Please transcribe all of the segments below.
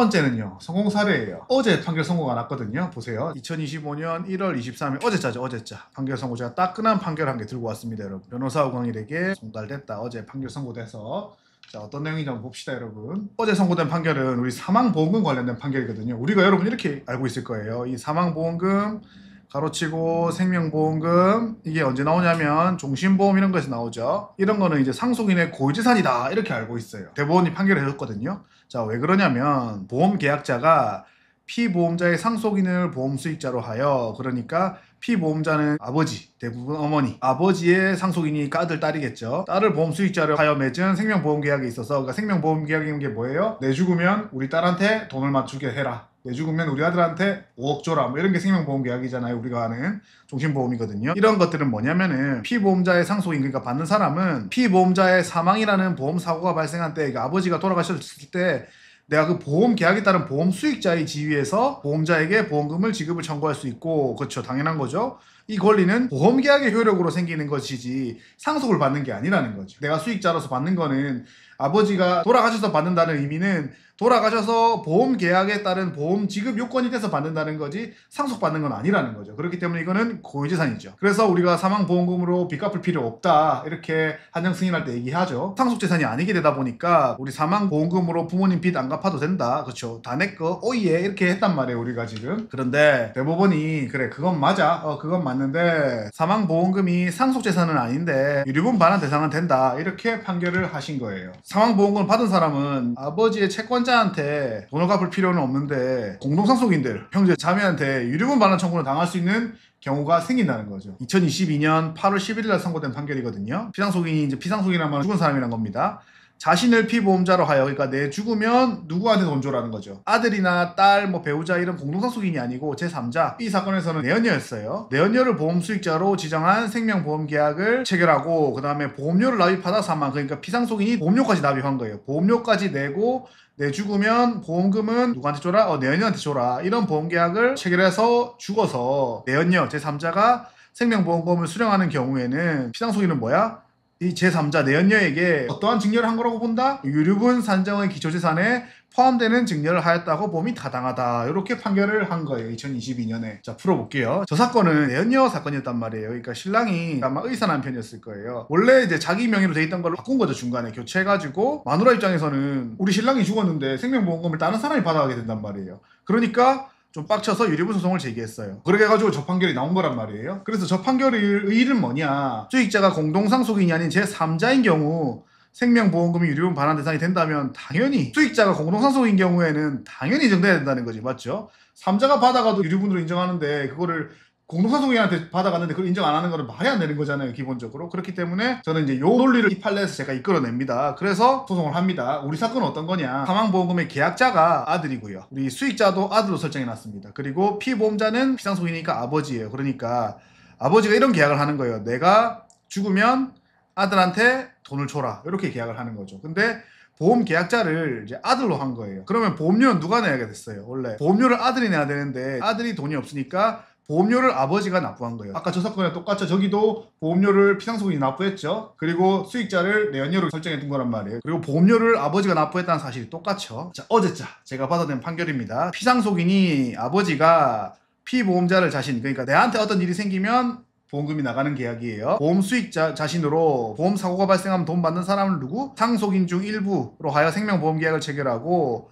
번째는요, 성공 사례예요. 어제 판결 선고가 났거든요. 보세요. 2025년 1월 23일 어제자죠. 어제자 판결 선고. 제가 따끈한 판결 한 개 들고 왔습니다, 여러분. 변호사 우광일에게 송달됐다. 어제 판결 선고돼서 자, 어떤 내용인지 한번 봅시다, 여러분. 어제 선고된 판결은 우리 사망보험금 관련된 판결이거든요. 우리가 여러분 이렇게 알고 있을 거예요. 이 사망보험금 가로치고 생명보험금, 이게 언제 나오냐면 종신보험 이런 거에서 나오죠. 이런 거는 이제 상속인의 고유재산이다 이렇게 알고 있어요. 대법원이 판결을 해줬거든요. 자, 왜 그러냐면 보험계약자가 피보험자의 상속인을 보험수익자로 하여, 그러니까 피보험자는 아버지, 대부분 어머니, 아버지의 상속인이니까 아들, 딸이겠죠. 딸을 보험수익자로 하여 맺은 생명보험계약이 있어서, 그러니까 생명보험계약인 게 뭐예요? 내 죽으면 우리 딸한테 돈을 맞추게 해라, 내 죽으면 우리 아들한테 5억 줘라, 뭐 이런 게 생명보험계약이잖아요. 우리가 아는 종신보험이거든요. 이런 것들은 뭐냐면은 피보험자의 상속인, 그러니까 받는 사람은 피보험자의 사망이라는 보험사고가 발생한 때, 그러니까 아버지가 돌아가셨을 때 내가 그 보험 계약에 따른 보험 수익자의 지위에서 보험자에게 보험금을 지급을 청구할 수 있고, 그렇죠, 당연한 거죠. 이 권리는 보험 계약의 효력으로 생기는 것이지 상속을 받는 게 아니라는 거죠. 내가 수익자로서 받는 거는, 아버지가 돌아가셔서 받는다는 의미는 돌아가셔서 보험 계약에 따른 보험 지급 요건이 돼서 받는다는 거지 상속받는 건 아니라는 거죠. 그렇기 때문에 이거는 고유재산이죠. 그래서 우리가 사망보험금으로 빚 갚을 필요 없다 이렇게 한정 승인할 때 얘기하죠. 상속재산이 아니게 되다 보니까 우리 사망보험금으로 부모님 빚 안 갚아도 된다, 그렇죠, 다 내 거 오예 이렇게 했단 말이에요, 우리가 지금. 그런데 대법원이 그래, 그건 맞아, 그건 맞는데 사망보험금이 상속재산은 아닌데 유류분 반환 대상은 된다 이렇게 판결을 하신 거예요. 사망보험금을 받은 사람은 아버지의 채권자한테 돈을 갚을 필요는 없는데 공동상속인들, 형제, 자매한테 유류분 반환 청구를 당할 수 있는 경우가 생긴다는 거죠. 2022년 8월 11일 날 선고된 판결이거든요. 피상속인이 이제 피상속인이라면 죽은 사람이란 겁니다. 자신을 피보험자로 하여, 그러니까 내 죽으면 누구한테 돈 줘라는 거죠. 아들이나 딸, 뭐 배우자 이런 공동상속인이 아니고 제3자. 이 사건에서는 내연녀였어요. 내연녀를 보험수익자로 지정한 생명보험계약을 체결하고, 그 다음에 보험료를 납입하다 사망, 그러니까 피상속인이 보험료까지 납입한 거예요. 보험료까지 내고 내 죽으면 보험금은 누구한테 줘라? 내연녀한테 줘라. 이런 보험계약을 체결해서 죽어서 내연녀, 제3자가 생명보험금을 수령하는 경우에는 피상속인은 뭐야? 이 제3자 내연녀에게 어떠한 증여를 한 거라고 본다? 유류분 산정의 기초재산에 포함되는 증여를 하였다고 봄이 타당하다, 이렇게 판결을 한 거예요, 2022년에. 자, 풀어볼게요. 저 사건은 내연녀 사건이었단 말이에요. 그러니까 신랑이 아마 의사 남편이었을 거예요. 원래 이제 자기 명의로 돼 있던 걸로 바꾼 거죠. 중간에 교체해가지고. 마누라 입장에서는 우리 신랑이 죽었는데 생명보험금을 다른 사람이 받아가게 된단 말이에요. 그러니까 좀 빡쳐서 유류분 소송을 제기했어요. 그렇게 해가지고 저 판결이 나온 거란 말이에요. 그래서 저 판결의 의의는 뭐냐, 수익자가 공동상속인이 아닌 제3자인 경우 생명보험금이 유류분 반환 대상이 된다면 당연히 수익자가 공동상속인 경우에는 당연히 인정돼야 된다는 거지, 맞죠? 3자가 받아가도 유류분으로 인정하는데 그거를 공동상속인한테 받아갔는데 그걸 인정 안 하는 거는 말이 안 되는 거잖아요, 기본적으로. 그렇기 때문에 저는 이제 요 논리를 이 판례에서 제가 이끌어냅니다. 그래서 소송을 합니다. 우리 사건은 어떤 거냐, 사망보험금의 계약자가 아들이고요, 우리 수익자도 아들로 설정해놨습니다. 그리고 피보험자는 피상속인이니까 아버지예요. 그러니까 아버지가 이런 계약을 하는 거예요. 내가 죽으면 아들한테 돈을 줘라, 이렇게 계약을 하는 거죠. 근데 보험 계약자를 이제 아들로 한 거예요. 그러면 보험료는 누가 내야 됐어요? 원래 보험료를 아들이 내야 되는데 아들이 돈이 없으니까 보험료를 아버지가 납부한 거예요. 아까 저 사건에 똑같죠. 저기도 보험료를 피상속인이 납부했죠. 그리고 수익자를 내연녀로 설정해 둔 거란 말이에요. 그리고 보험료를 아버지가 납부했다는 사실이 똑같죠. 자, 어제자 제가 받아낸 판결입니다. 피상속인이 아버지가 피보험자를 자신, 그러니까 내한테 어떤 일이 생기면 보험금이 나가는 계약이에요. 보험 수익자 자신으로 보험 사고가 발생하면 돈 받는 사람은 누구? 상속인 중 일부로 하여 생명보험 계약을 체결하고,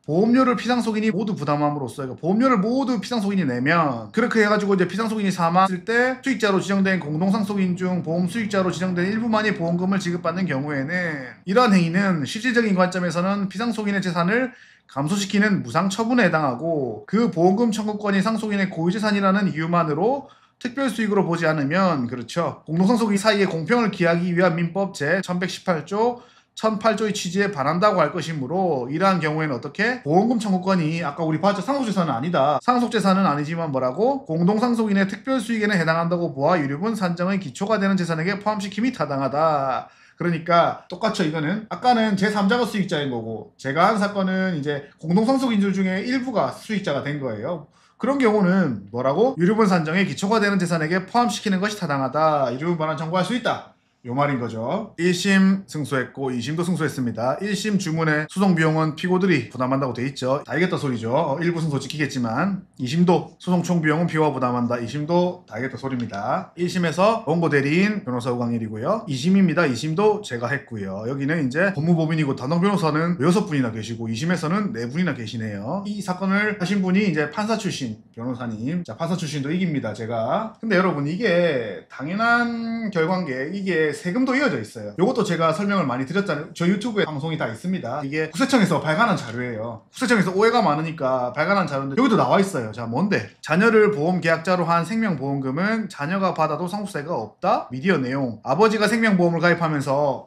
보험료를 피상속인이 모두 부담함으로써, 그러니까 보험료를 모두 피상속인이 내면, 그렇게 해가지고 이제 피상속인이 사망했을 때 수익자로 지정된 공동상속인 중 보험 수익자로 지정된 일부만이 보험금을 지급받는 경우에는 이러한 행위는 실질적인 관점에서는 피상속인의 재산을 감소시키는 무상 처분에 해당하고, 그 보험금 청구권이 상속인의 고유재산이라는 이유만으로 특별 수익으로 보지 않으면, 그렇죠, 공동상속인 사이의 공평을 기하기 위한 민법 제 1118조 1008조의 취지에 반한다고 할 것이므로, 이러한 경우에는 어떻게? 보험금 청구권이 아까 우리 봤죠? 상속재산은 아니다. 상속재산은 아니지만 뭐라고? 공동상속인의 특별수익에는 해당한다고 보아 유류분 산정의 기초가 되는 재산에게 포함시킴이 타당하다. 그러니까 똑같죠. 이거는 아까는 제3자가 수익자인 거고, 제가 한 사건은 이제 공동상속인들 중에 일부가 수익자가 된 거예요. 그런 경우는 뭐라고? 유류분 산정의 기초가 되는 재산에게 포함시키는 것이 타당하다. 유류분 반환 청구할 수 있다. 요 말인 거죠. 1심 승소했고 2심도 승소했습니다. 1심 주문의 소송 비용은 피고들이 부담한다고 돼 있죠. 다 알겠다 소리죠. 일부 승소 지키겠지만 2심도 소송 총 비용은 피고가 부담한다. 2심도 다 알겠다 소리입니다. 1심에서 원고 대리인 변호사 우광일이고요. 2심입니다. 2심도 제가 했고요. 여기는 이제 법무법인이고 담당 변호사는 6분이나 계시고 2심에서는 4분이나 계시네요. 이 사건을 하신 분이 이제 판사 출신 변호사님. 자, 판사 출신도 이깁니다. 제가. 근데 여러분 이게 당연한 결과인 게 이게 세금도 이어져 있어요. 이것도 제가 설명을 많이 드렸잖아요. 저 유튜브에 방송이 다 있습니다. 이게 국세청에서 발간한 자료예요. 국세청에서 오해가 많으니까 발간한 자료인데 여기도 나와 있어요. 자, 뭔데? 자녀를 보험계약자로 한 생명보험금은 자녀가 받아도 상속세가 없다? 미디어 내용. 아버지가 생명보험을 가입하면서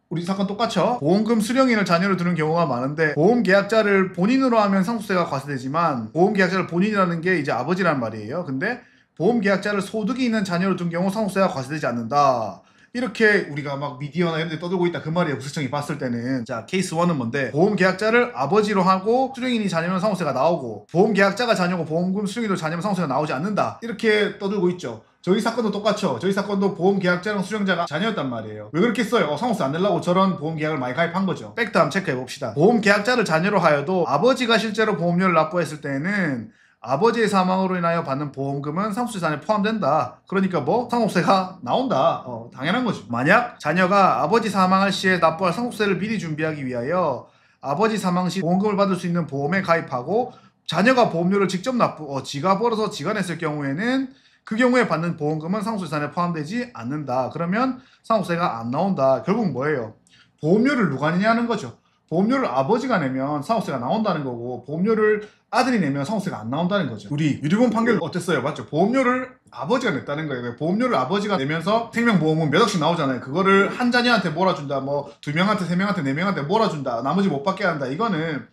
우리 사건 똑같죠? 보험금 수령인을 자녀로 두는 경우가 많은데 보험계약자를 본인으로 하면 상속세가 과세되지만 보험계약자를 본인이라는 게 이제 아버지란 말이에요. 근데 보험계약자를 소득이 있는 자녀로 둔 경우 상속세가 과세되지 않는다. 이렇게 우리가 막 미디어나 이런 데 떠들고 있다 그 말이에요. 국세청이 봤을 때는. 자, 케이스 1은 뭔데? 보험계약자를 아버지로 하고 수령인이 자녀면 상속세가 나오고 보험계약자가 자녀고 보험금 수령인도 자녀면 상속세가 나오지 않는다. 이렇게 떠들고 있죠. 저희 사건도 똑같죠. 저희 사건도 보험계약자랑 수령자가 자녀였단 말이에요. 왜 그렇게 써요? 상속세 안 내려고 저런 보험계약을 많이 가입한 거죠. 팩트 한번 체크해봅시다. 보험계약자를 자녀로 하여도 아버지가 실제로 보험료를 납부했을 때는 아버지의 사망으로 인하여 받는 보험금은 상속재산에 포함된다. 그러니까 뭐 상속세가 나온다. 당연한 거죠. 만약 자녀가 아버지 사망할 시에 납부할 상속세를 미리 준비하기 위하여 아버지 사망 시 보험금을 받을 수 있는 보험에 가입하고 자녀가 보험료를 직접 지가 벌어서 지가 냈을 경우에는 그 경우에 받는 보험금은 상속재산에 포함되지 않는다. 그러면 상속세가 안 나온다. 결국 뭐예요? 보험료를 누가 내냐는 거죠. 보험료를 아버지가 내면 상속세가 나온다는 거고 보험료를 아들이 내면 상속세가 안 나온다는 거죠. 우리 유리보험 판결 어땠어요? 맞죠? 보험료를 아버지가 냈다는 거예요. 보험료를 아버지가 내면서 생명보험은 몇 억씩 나오잖아요. 그거를 한 자녀한테 몰아준다. 뭐 2명한테, 3명한테, 4명한테 몰아준다. 나머지 못 받게 한다. 이거는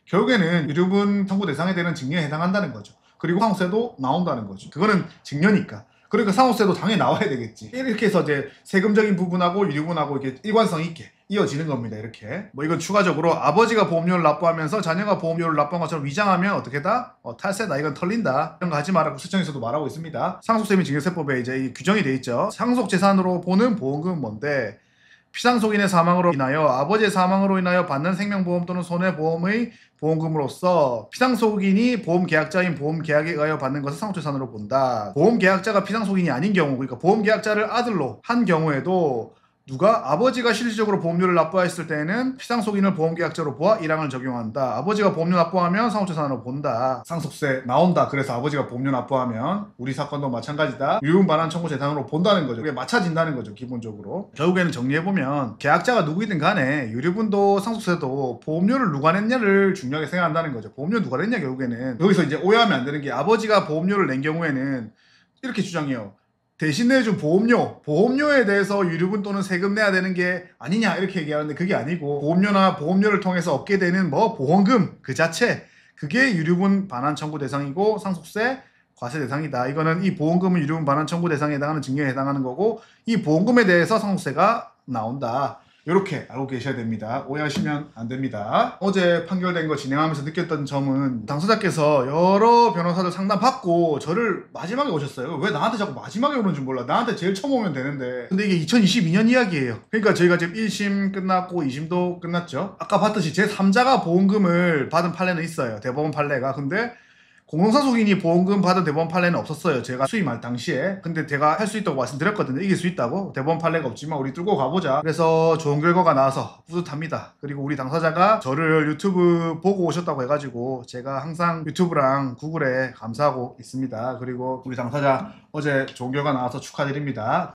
결국에는 유류분 청구 대상에 되는 증여에 해당한다는 거죠. 그리고 상속세도 나온다는 거죠. 그거는 증여니까. 그러니까 상속세도 당연히 나와야 되겠지. 이렇게 해서 이제 세금적인 부분하고 유류분하고 이렇게 일관성 있게 이어지는 겁니다. 이렇게. 뭐 이건 추가적으로 아버지가 보험료를 납부하면서 자녀가 보험료를 납부한 것처럼 위장하면 어떻게다? 탈세다. 이건 털린다. 이런 거 하지 말라고 국세청에서도 말하고 있습니다. 상속세 및 증여세법에 이제 이 규정이 돼 있죠. 상속재산으로 보는 보험금은 뭔데? 피상속인의 사망으로 인하여 아버지의 사망으로 인하여 받는 생명보험 또는 손해보험의 보험금으로서 피상속인이 보험계약자인 보험계약에 의하여 받는 것을 상속재산으로 본다. 보험계약자가 피상속인이 아닌 경우, 그러니까 보험계약자를 아들로 한 경우에도 누가 아버지가 실질적으로 보험료를 납부했을 때는 피상속인을 보험계약자로 보아 1항을 적용한다. 아버지가 보험료 납부하면 상속재산으로 본다. 상속세 나온다. 그래서 아버지가 보험료 납부하면 우리 사건도 마찬가지다. 유류분 반환 청구 대상으로 본다는 거죠. 그게 맞춰진다는 거죠. 기본적으로. 결국에는 정리해보면 계약자가 누구이든 간에 유류분도 상속세도 보험료를 누가 냈냐를 중요하게 생각한다는 거죠. 보험료 누가 냈냐 결국에는. 여기서 이제 오해하면 안 되는 게 아버지가 보험료를 낸 경우에는 이렇게 주장해요. 대신 내준 보험료에 대해서 유류분 또는 세금 내야 되는 게 아니냐 이렇게 얘기하는데 그게 아니고 보험료나 보험료를 통해서 얻게 되는 보험금 그 자체 그게 유류분 반환 청구 대상이고 상속세 과세 대상이다. 이거는 이 보험금은 유류분 반환 청구 대상에 해당하는 증여에 해당하는 거고 이 보험금에 대해서 상속세가 나온다. 이렇게 알고 계셔야 됩니다. 오해하시면 안 됩니다. 어제 판결된 거 진행하면서 느꼈던 점은 당사자께서 여러 변호사들 상담받고 저를 마지막에 오셨어요. 왜 나한테 자꾸 마지막에 오는 줄 몰라. 나한테 제일 처음 오면 되는데. 근데 이게 2022년 이야기예요. 그러니까 저희가 지금 1심 끝났고 2심도 끝났죠. 아까 봤듯이 제3자가 보험금을 받은 판례는 있어요. 대법원 판례가. 근데 공동상속인이 보험금 받은 대법원 판례는 없었어요. 제가 수임할 당시에. 근데 제가 할 수 있다고 말씀드렸거든요. 이길 수 있다고. 대법원 판례가 없지만 우리 뚫고 가보자. 그래서 좋은 결과가 나와서 뿌듯합니다. 그리고 우리 당사자가 저를 유튜브 보고 오셨다고 해가지고 제가 항상 유튜브랑 구글에 감사하고 있습니다. 그리고 우리 당사자 어제 좋은 결과 나와서 축하드립니다.